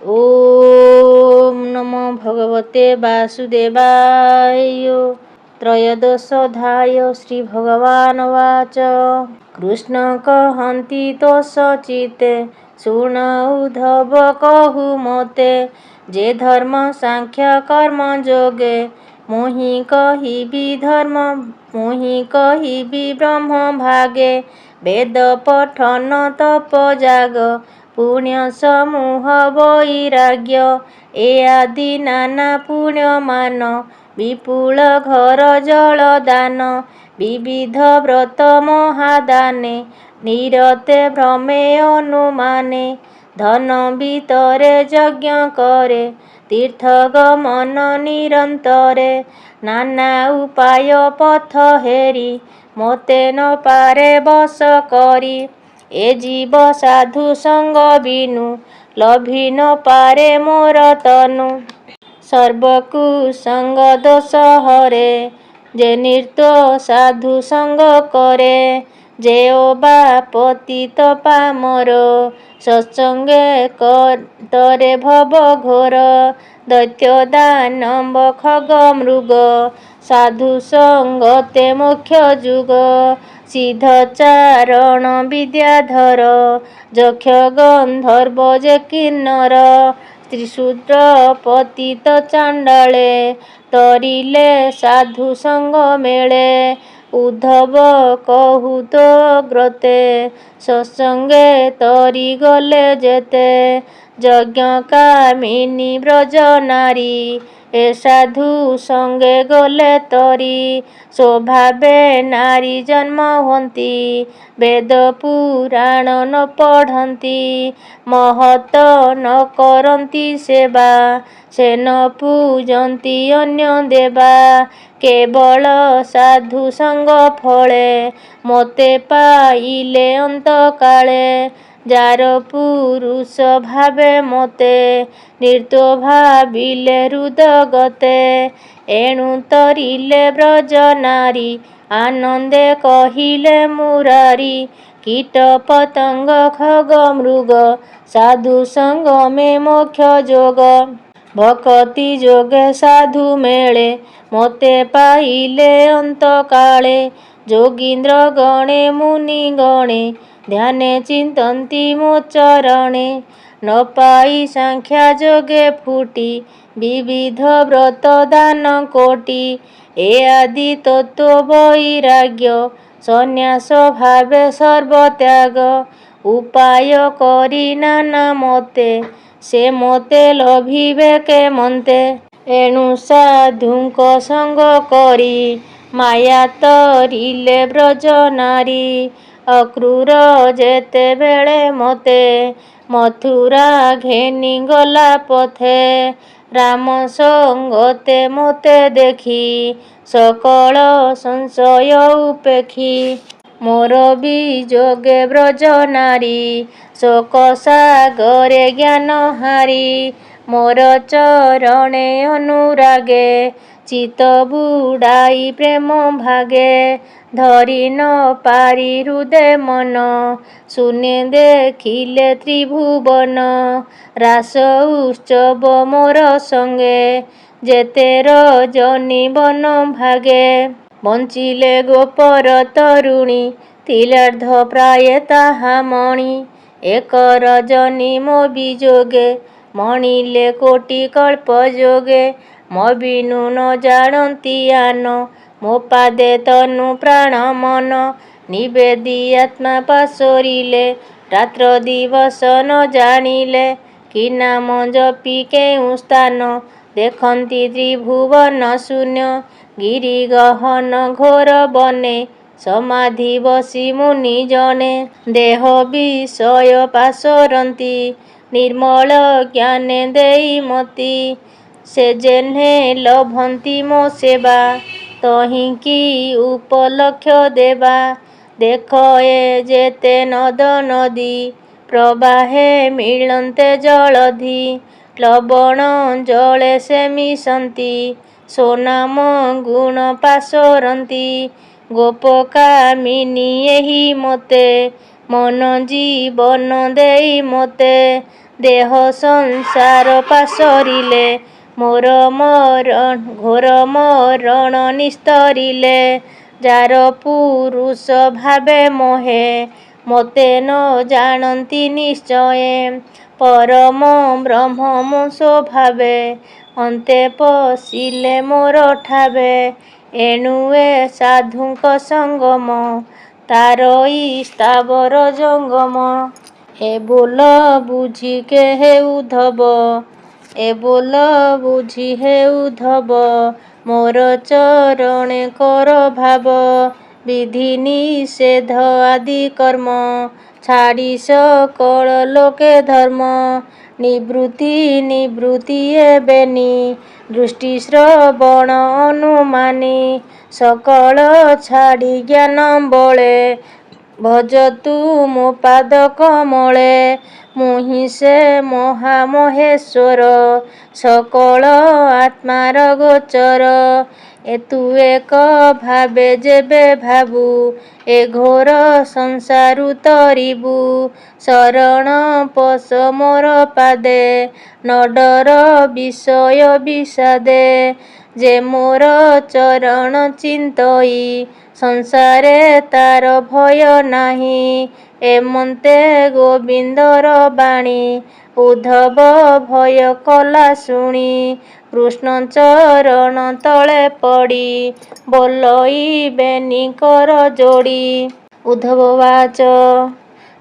ओम नमो भगवते वासुदेवाय। त्रयोदशोऽध्याय श्रीभगवानुवाच। कृष्ण कहन्ति तोषचिते शृण उद्धव कहु मते। जे धर्म सांख्य कर्म जोगे मोहि कहिबि ब्रह्म भागे। वेद पठन तप जाग पुण्य समूह वैराग्य। ए आदि नाना पुण्यमान विपुल घर जल दान। विविध व्रत महादाने निरते भ्रमे अनुमाने। धन ଭିतरे यज्ञ करे तीर्थ गमन निरंतरे। नाना उपाय पथ हेरी मोते न पारे बस करी। ए जीव साधु संग बिनु लभि न पारे मोर तनु। सर्वकु संग दोष हरे जे निर्तो साधु संग करे। जेओ ବା पतित पामर सत्संगे तरे भव घोर। दैत्य दानव खग मृग साधु संगते मोक्ष जुग। सिद्ध चारण विद्याधर ଯକ୍ଷ ଗନ୍ଧର୍ବ ଯେ କିନ୍ନର। ତ୍ରିଶୂଦ୍ର ପତିତ ଚାଣ୍ଡାଳେ ତରିଲେ ସାଧୁ ସଙ୍ଗ ମେଳେ। ଉଦ୍ଧବ କହୁ ତୋ ଗ୍ରତେ ସତ୍ସଙ୍ଗେ ତରି ଗଲେ ଯେତେ। ଯଜ୍ଞ କାମିନୀ ବ୍ରଜ ନାରୀ ଏ ସାଧୁ ସଙ୍ଗେ ଗଲେ ତରି। ସ୍ୱଭାବେ ନାରୀ ଜନ୍ମ ହୁଅନ୍ତି ବେଦ ପୁରାଣ ନ ପଢ଼ନ୍ତି। ମହତ ନ କରନ୍ତି ସେବା ସେ ନ ପୂଜନ୍ତି ଅନ୍ୟ ଦେବା। କେବଳ ସାଧୁ ସଙ୍ଗ ଫଳେ ମୋତେ ପାଇଲେ ଅନ୍ତକାଳେ। ଯାର ପୁରୁଷ ଭାବେ ମୋତେ ନିର୍ତ୍ତ ଭାବିଲେ ହୃଦଗତେ। ଏଣୁ ତରିଲେ ବ୍ରଜ ନାରୀ ଆନନ୍ଦେ କହିଲେ ମୁରାରୀ। କୀଟ ପତଙ୍ଗ ଖଗ ମୃଗ ସାଧୁ ସଙ୍ଗମେ ମୋକ୍ଷ ଯୋଗ। ଭକତି ଯୋଗେ ସାଧୁ ମେଳେ ମୋତେ ପାଇଲେ ଅନ୍ତକାଳେ। ଯୋଗୀନ୍ଦ୍ର ଗଣେ ମୁନି ଗଣେ ଧ୍ୟାନେ ଚିନ୍ତନ୍ତି ମୋ ଚରଣେ। ନ ପାଇ ସାଂଖ୍ୟ ଯୋଗେ ଫୁଟି ବିବିଧ ବ୍ରତ ଦାନ କୋଟି। ଏ ଆଦି ତତ୍ତ୍ୱ ବୈରାଗ୍ୟ ସନ୍ନ୍ୟାସ ଭାବେ ସର୍ବତ୍ୟାଗ। ଉପାୟ କରି ନାନା ମତେ ସେ ମୋତେ ଲଭିବେ କେମନ୍ତେ। ଏଣୁ ସାଧୁଙ୍କ ସଙ୍ଗ କରି ମାୟା ତରିଲେ ବ୍ରଜ ନାରୀ। ଅକ୍ରୂର ଯେତେବେଳେ ମୋତେ ମଥୁରା ଘେନି ଗଲା ପଥେ। ରାମ ସଙ୍ଗତେ ମୋତେ ଦେଖି ସକଳ ସଂଶୟ ଉପେକ୍ଷି। ମୋର ବିଯୋଗେ ବ୍ରଜ ନାରୀ ଶୋକ ସାଗରେ ଜ୍ଞାନ ହାରି। ମୋର ଚରଣେ ଅନୁରାଗେ ଚିତ୍ତ ବୁଡ଼ାଇ ପ୍ରେମ ଭାଗେ। ଧରି ନ ପାରି ହୃଦେ ମନ ଶୂନ୍ୟେ ଦେଖିଲେ ତ୍ରିଭୁବନ। ରାସ ଉତ୍ସବ ମୋର ସଙ୍ଗେ ଯେତେ ରଜନୀ ବନ ଭାଗେ। ବଞ୍ଚିଲେ ଗୋପର ତରୁଣୀ ତିଲାର୍ଦ୍ଧ ପ୍ରାୟେ ତାହା ମଣି। ଏକ ରଜନୀ ମୋ ବିଯୋଗେ ମଣିଲେ କୋଟି କଳ୍ପ ଯୋଗେ। ମୋ ବିନୁ ନ ଜାଣନ୍ତି ଆନ ମୋ ପାଦେ ତନୁ ପ୍ରାଣ ମନ। ନିବେଦି ଆତ୍ମା ପାଶୋରିଲେ ରାତ୍ର ଦିବସ ନ ଜାଣିଲେ। କି ନାମ ଜପି କେଉଁ ସ୍ଥାନ ଦେଖନ୍ତି ତ୍ରିଭୁବନ ଶୂନ୍ୟ। ଗିରି ଗହନ ଘୋର ବନେ ସମାଧି ବସି ମୁନି ଜଣେ। ଦେହ ବିଷୟ ପାଶୋରନ୍ତି ନିର୍ମଳ ଜ୍ଞାନେ ଦେଇ ମତି। ସେ ଯେହ୍ନେ ଲଭନ୍ତି ମୋ ସେବା ତହିଁକି ଉପଲକ୍ଷ ଦେବା। ଦେଖ ଏ ଯେତେ ନଦ ନଦୀ ପ୍ରବାହେ ମିଳନ୍ତେ ଜଳଧି। ଲବଣ ଜଳେ ସେ ମିଶନ୍ତି ସ୍ୱନାମ ଗୁଣ ପାଶୋରନ୍ତି। ଗୋପ କାମିନୀ ଏହି ମୋତେ ମନ ଜୀବନ ଦେଇ ମୋତେ। ଦେହ ସଂସାର ପାଶରିଲେ ମୋର ଘୋର ମରଣ ନିସ୍ତରିଲେ। ଯାର ପୁରୁଷ ଭାବେ ମୋହେ ମୋତେ ନ ଜାଣନ୍ତି ନିଶ୍ଚୟେ। ପରମ ବ୍ରହ୍ମ ମୁଁ ସ୍ୱଭାବେ ଅନ୍ତେ ପଶିଲେ ମୋର ଠାବେ। ଏଣୁ ଏ ସାଧୁଙ୍କ ସଙ୍ଗମ ତାରଇ ସ୍ଥାବର ଜଙ୍ଗମ। ଏ ବୋଲ ବୁଝି କେହେ ଉଦ୍ଧବ ଏ ବୋଲ ବୁଝି ହେ ଉଦ୍ଧବ ମୋର ଚରଣେ କର ଭାବ। ବିଧି ନିଷେଧ ଆଦି କର୍ମ ଛାଡ଼ି ସକଳ ଲୋକେ ଧର୍ମ। ନିବୃତ୍ତି ଏବେନି ଦୃଷ୍ଟି ଶ୍ରବଣ ଅନୁମାନି। ସକଳ ଛାଡ଼ି ଜ୍ଞାନ ବଳେ ଭଜତୁ ମୋ ପାଦ କମଳେ। ମୁହିଁ ସେ ମହାମହେଶ୍ୱର ସକଳ ଆତ୍ମାର ଗୋଚର। ତୁ ଏକ ଭାବେ ଯେବେ ଭାବୁ ଏ ଘୋର ସଂସାରୁ ତରିବୁ। ଶରଣ ପଶ ମୋର ପାଦେ ନ ଡର ବିଷୟ ବିଷାଦେ। ଯେ ମୋର ଚରଣ ଚିନ୍ତଇ ସଂସାରେ ତାର ଭୟ ନାହିଁ। ଏମନ୍ତେ ଗୋବିନ୍ଦର ବାଣୀ ଉଦ୍ଧବ ଭୟ କଲା ଶୁଣି। କୃଷ୍ଣ ଚରଣ ତଳେ ପଡ଼ି ବୋଲଇବେନି କର ଯୋଡ଼ି। ଉଦ୍ଧବ ଉବାଚ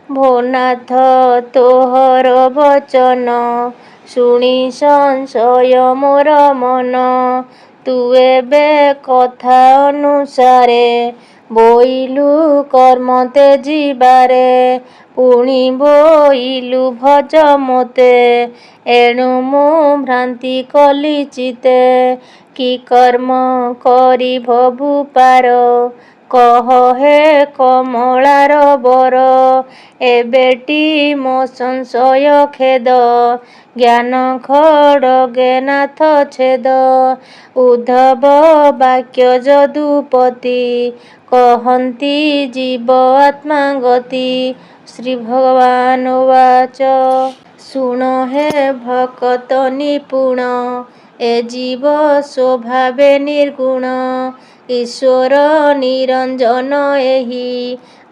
ଭୋ ନାଥ ତୋହର ବଚନ ଶୁଣି ସଂଶୟ ମୋର ମନ। ତୁ ଏବେ କଥା ଅନୁସାରେ ବୋଇଲୁ କର୍ମ ତ୍ୟଜିବାରେ। ପୁଣି ବୋଇଲୁ ଭଜ ମୋତେ ଏଣୁ ମୁଁ ଭ୍ରାନ୍ତି କଲି ଚିତେ। କି କର୍ମ କରିବ ଭୂପାର କହ ହେ କମଳାର ବର। ଏବେଟି ମୋ ସଂଶୟ ଖେଦ ଜ୍ଞାନ ଖଡ଼୍ଗେ ନାଥ ଛେଦ। ଉଦ୍ଧବ ବାକ୍ୟ ଯଦୁପତି କହନ୍ତି ଜୀବ ଆତ୍ମା ଗତି। ଶ୍ରୀ ଭଗବାନ ଉବାଚ ଶୁଣ ହେ ଭକତ ନିପୁଣ ଏ ଜୀବ ସ୍ୱଭାବେ ନିର୍ଗୁଣ। ଈଶ୍ୱର ନିରଞ୍ଜନ ଏହି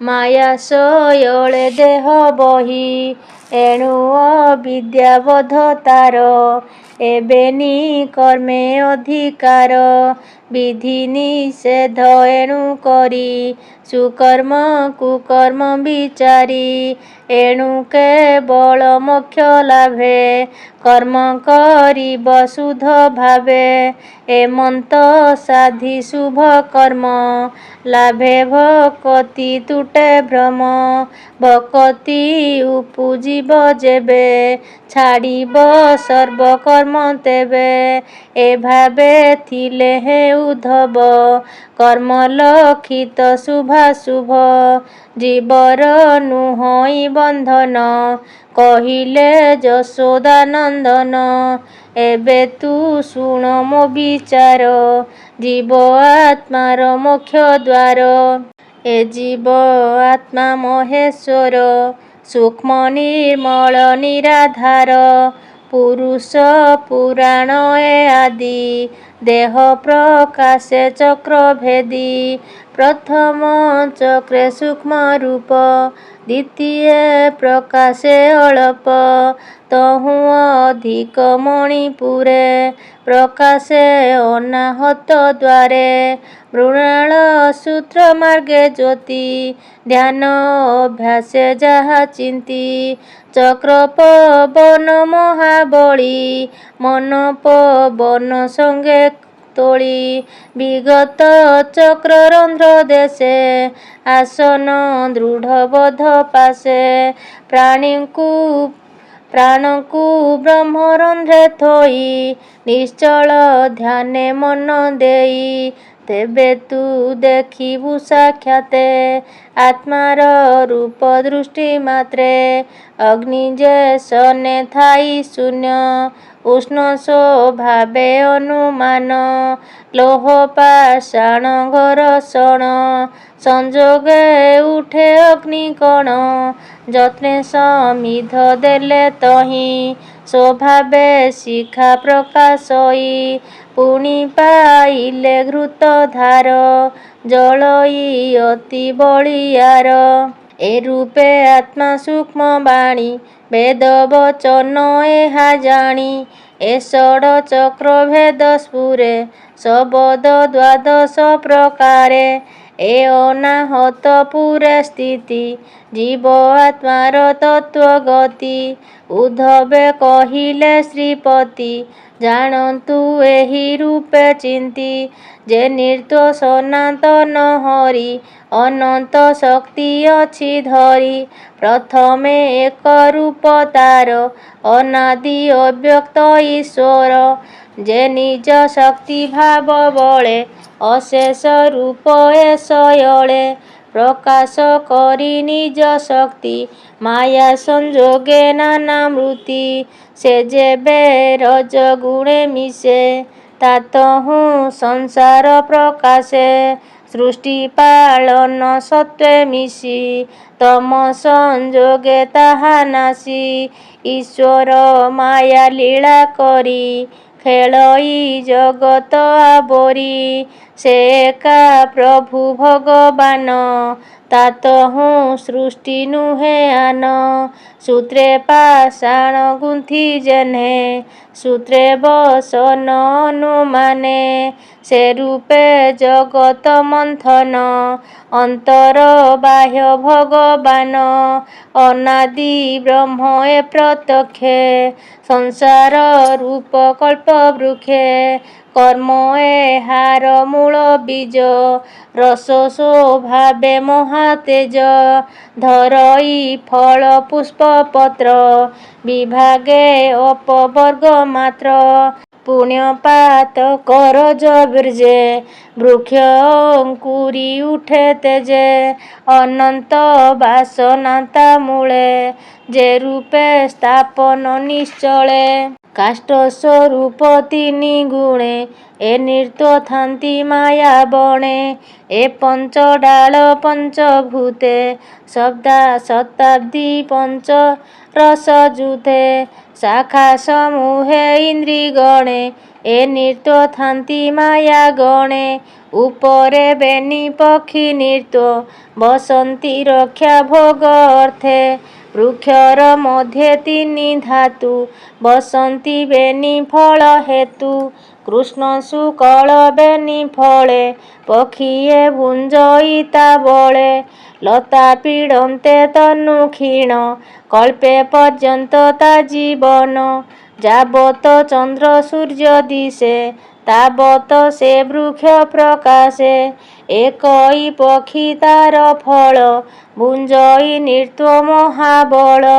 ମାୟା ସୟଳେ ଦେହ ବହି। ଏଣୁ ଅବିଦ୍ୟା ବଧ ତାର ଏବେନି କର୍ମେ ଅଧିକାର। ବିଧି ନିଷେଧ ଏଣୁ କରି ସୁକର୍ମ କୁକର୍ମ ବିଚାରି। ଏଣୁ କେବଳ ମୋକ୍ଷ ଲାଭେ କର୍ମ କରିବ ଶୁଦ୍ଧ ଭାବେ। ଏମନ୍ତ ସାଧି ଶୁଭ କର୍ମ ଲାଭେ ଭକତି ତୁଟେ ଭ୍ରମ। ଭକତି ଉପୁଜିବ ଯେବେ ଛାଡ଼ିବ ସର୍ବକର୍ମ ତେବେ। ଏ ଭାବେ ଥିଲେ ହେ ଉଦ୍ଧବ କର୍ମ ଲକ୍ଷିତ ଶୁଭାଶୁଭ। ଜୀବର ନୁହଁଇ ବନ୍ଧନ କହିଲେ ଯଶୋଦାନନ୍ଦନ। ଏବେ ତୁ ଶୁଣ ମୋ ବିଚାର ଜୀବ ଆତ୍ମାର ମୋକ୍ଷ ଦ୍ୱାର। ଏ ଜୀବ ଆତ୍ମା ମହେଶ୍ୱର ସୂକ୍ଷ୍ମ ନିର୍ମଳ ନିରାଧାର। ପୁରୁଷ ପୁରାଣ ଏ ଆଦି ଦେହ ପ୍ରକାଶେ ଚକ୍ର ଭେଦି। ପ୍ରଥମ ଚକ୍ରେ ସୂକ୍ଷ୍ମ ରୂପ ଦ୍ୱିତୀୟ ପ୍ରକାଶେ ଅଳପ। ତହୁଁ ଅଧିକ ମଣିପୁରେ ପ୍ରକାଶେ ଅନାହତ ଦ୍ୱାରେ। ମୃଣାଳ ସୂତ୍ର ମାର୍ଗେ ଜ୍ୟୋତି ଧ୍ୟାନ ଅଭ୍ୟାସେ ଯାହା ଚିନ୍ତି। ଚକ୍ର ପବନ ମହାବଳୀ ମନ ପବନ ସଙ୍ଗେ ତୋଳି। ବିଗତ ଚକ୍ର ରନ୍ଧ୍ର ଦେଶେ ଆସନ ଦୃଢ଼ ବଧ ପାଶେ। ପ୍ରାଣକୁ ବ୍ରହ୍ମରନ୍ଧ୍ରେ ଥୋଇ ନିଶ୍ଚଳ ଧ୍ୟାନେ ମନ ଦେଇ। ତେବେ ତୁ ଦେଖିବୁ ସାକ୍ଷାତେ ଆତ୍ମାର ରୂପ ଦୃଷ୍ଟି ମାତ୍ରେ। ଅଗ୍ନି ଯେ ଶନେ ଥାଇ ଶୂନ୍ୟ ଉଷ୍ଣ ସ୍ୱଭାବେ ଅନୁମାନ ଲୋହ ପାଷାଣ ଘର୍ଷଣ ସଂଯୋଗେ ଉଠେ ଅଗ୍ନିକଣ ଯତ୍ନେ ସମିଧ ଦେଲେ ତହିଁ ସ୍ୱଭାବେ ଶିଖା ପ୍ରକାଶଇ ପୁଣି ପାଇଲେ ଘୃତ ଧାର ଜଳଇ ଅତି ବଳିୟାର ଏ ରୂପେ ଆତ୍ମା ସୂକ୍ଷ୍ମ ବାଣୀ ବେଦ ବଚନ ଏହା ଜାଣି ଏ ଷଡ଼ ଚକ୍ର ଭେଦ ସ୍ଫୁରେ ଶବଦ ଦ୍ୱାଦଶ ପ୍ରକାରେ ଏ ଅନାହତ ପୁରେ ସ୍ଥିତି ଜୀବ ଆତ୍ମାର ତତ୍ତ୍ୱଗତି ଉଦ୍ଧବେ କହିଲେ ଶ୍ରୀପତି ଜାଣନ୍ତୁ ଏହି ରୂପେ ଚିନ୍ତି ଯେ ନିର୍ଦ୍ଦୋଷ ସନାତନ ହରି ଅନନ୍ତ ଶକ୍ତି ଅଛି ଧରି ପ୍ରଥମେ ଏକ ରୂପ ତାର ଅନାଦି ଅବ୍ୟକ୍ତ ଈଶ୍ୱର ଯେ ନିଜ ଶକ୍ତି ଭାବ ବଳେ ଅଶେଷ ରୂପ ଏ ଶୟଳେ ପ୍ରକାଶ କରି ନିଜ ଶକ୍ତି ମାୟା ସଂଯୋଗେ ନାନା ମୂର୍ତ୍ତି ସେ ଯେବେ ରଜଗୁଣେ ମିଶେ ତାତହୁଁ ସଂସାର ପ୍ରକାଶେ ସୃଷ୍ଟି ପାଳନ ସତ୍ୱେ ମିଶି ତମ ସଂଯୋଗେ ତାହା ନାଶି ଈଶ୍ୱର ମାୟା ଲୀଳା କରି ଖେଳଇ ଜଗତ ଆବୋରି ସେ ଏକା ପ୍ରଭୁ ଭଗବାନ ତାତହୁଁ ସୃଷ୍ଟି ନୁହେଁ ଆନ ସୂତ୍ରେ ପାଷାଣ ଗୁନ୍ଥି ଯେହ୍ନେ ସୂତ୍ରେ ବସନ ଅନୁମାନେ ସେ ରୂପେ ଜଗତ ମନ୍ଥନ ଅନ୍ତର ବାହ୍ୟ ଭଗବାନ ଅନାଦି ବ୍ରହ୍ମ ଏ ପ୍ରତ୍ୟକ୍ଷେ ସଂସାର ରୂପ କଳ୍ପ ବୃକ୍ଷେ କର୍ମ ଏହାର ମୂଳ ବୀଜ ରସ ସ୍ୱଭାବେ ମହାତେଜ ଧରଇ ଫଳ ପୁଷ୍ପ ପତ୍ର ବିଭାଗେ ଅପବର୍ଗ ମାତ୍ର ପୁଣ୍ୟପାତ କରଜ ବୀର୍ଯେ ବୃକ୍ଷ ଅଙ୍କୁରି ଉଠେ ତେଜେ ଅନନ୍ତ ବାସନା ତା ମୂଳେ ଯେ ରୂପେ ସ୍ଥାପନ ନିଶ୍ଚଳେ କାଷ୍ଠ ସ୍ୱରୂପ ତିନି ଗୁଣେ ଏ ନିର୍ଦ୍ଦୋ ଥାନ୍ତି ମାୟା ବଣେ ଏ ପଞ୍ଚ ଡାଳ ପଞ୍ଚଭୂତେ ଶତାବ୍ଦୀ ପଞ୍ଚ ରସ ଯୁଥେ ଶାଖା ସମୂହେ ଇନ୍ଦ୍ରି ଗଣେ ଏ ନିର୍ଦ୍ଦୋ ଥାନ୍ତି ମାୟା ଗଣେ ଉପରେ ବେନି ପକ୍ଷୀ ନିର୍ଦ୍ଦୋ ବସନ୍ତି ରକ୍ଷା ଭୋଗ ଅର୍ଥେ ବୃକ୍ଷର ମଧ୍ୟେ ତିନି ଧାତୁ ବସନ୍ତି ବେନି ଫଳ ହେତୁ କୃଷ୍ଣ ଶୁକ୍ଳ ବେନି ଫଳେ ପକ୍ଷୀଏ ଭୁଞ୍ଜଇ ତା ବଳେ ଲତା ପୀଡ଼ନ୍ତେ ତନୁ କ୍ଷୀଣ କଳ୍ପେ ପର୍ଯ୍ୟନ୍ତ ତା ଜୀବନ ଯାବତ ଚନ୍ଦ୍ର ସୂର୍ଯ୍ୟ ଦିଶେ ତାବତ ସେ ବୃକ୍ଷ ପ୍ରକାଶେ ଏକଇ ପକ୍ଷୀ ତାର ଫଳ ଭୁଞ୍ଜଇ ନିର୍ଦ୍ଦୋ ମହାବଳ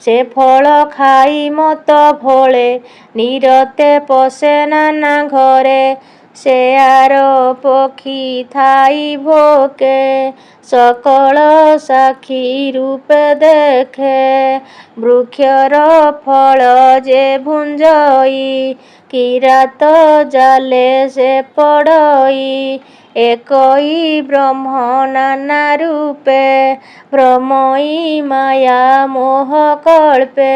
ସେ ଫଳ ଖାଇ ମତ ଭୋଳେ ନିରତେ ପଶେ ନାନା ଘରେ ସେ ଆର ପକ୍ଷୀ ଥାଇ ଭୋକେ ସକଳ ସାକ୍ଷୀ ରୂପେ ଦେଖେ ବୃକ୍ଷର ଫଳ ଯେ ଭୁଞ୍ଜଇ କିରାତ ଜାଲେ ସେ ପଡ଼ଇ ଏକଇ ବ୍ରହ୍ମ ନାନା ରୂପେ ଭ୍ରମଇ ମାୟା ମୋହ କଳ୍ପେ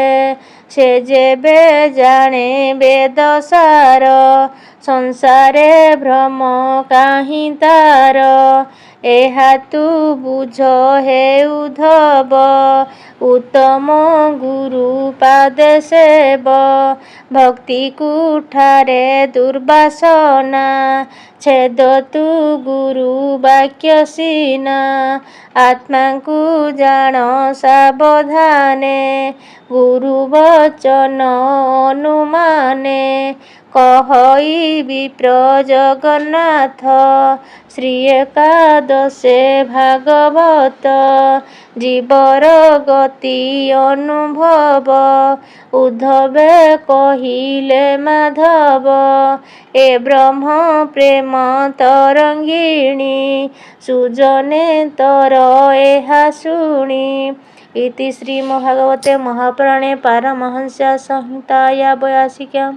ସେ ଯେବେ ଜାଣେ ବେଦ ସାର ସଂସାରେ ଭ୍ରମ କାହିଁ ତାର ଏହା ତୁ ବୁଝ ହେ ଉଦ୍ଧବ ଉତ୍ତମ ଗୁରୁ ପାଦେ ସେବ ଭକ୍ତି କୁଠାରେ ଦୁର୍ବାସନା ଛେଦ ତୁ ଗୁରୁ ବାକ୍ୟ ସିନା ଆତ୍ମାଙ୍କୁ ଜାଣ ସାବଧାନେ ଗୁରୁ ବଚନ ଅନୁମାନେ କହଇ ବିପ୍ର ଜଗନ୍ନାଥ ଶ୍ରୀ ଏକାଦଶେ ଭାଗବତ ଜୀବର ଗତି ଅନୁଭବ ଉଦ୍ଧବେ କହିଲେ ମାଧବ ଏ ବ୍ରହ୍ମ ପ୍ରେମ ତରଙ୍ଗିଣୀ ସୁଜନେ ତର ଏହା ଶୁଣି इति श्रीमहाभागवते महापुराणे पारमहंस्यां संहितायां 82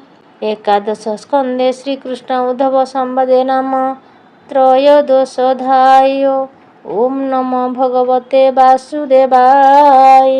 एकादशस्कन्धे श्रीकृष्ण उद्धव संवादे नाम त्रयोदशोऽध्यायो। ओम नमो भगवते वासुदेवाय।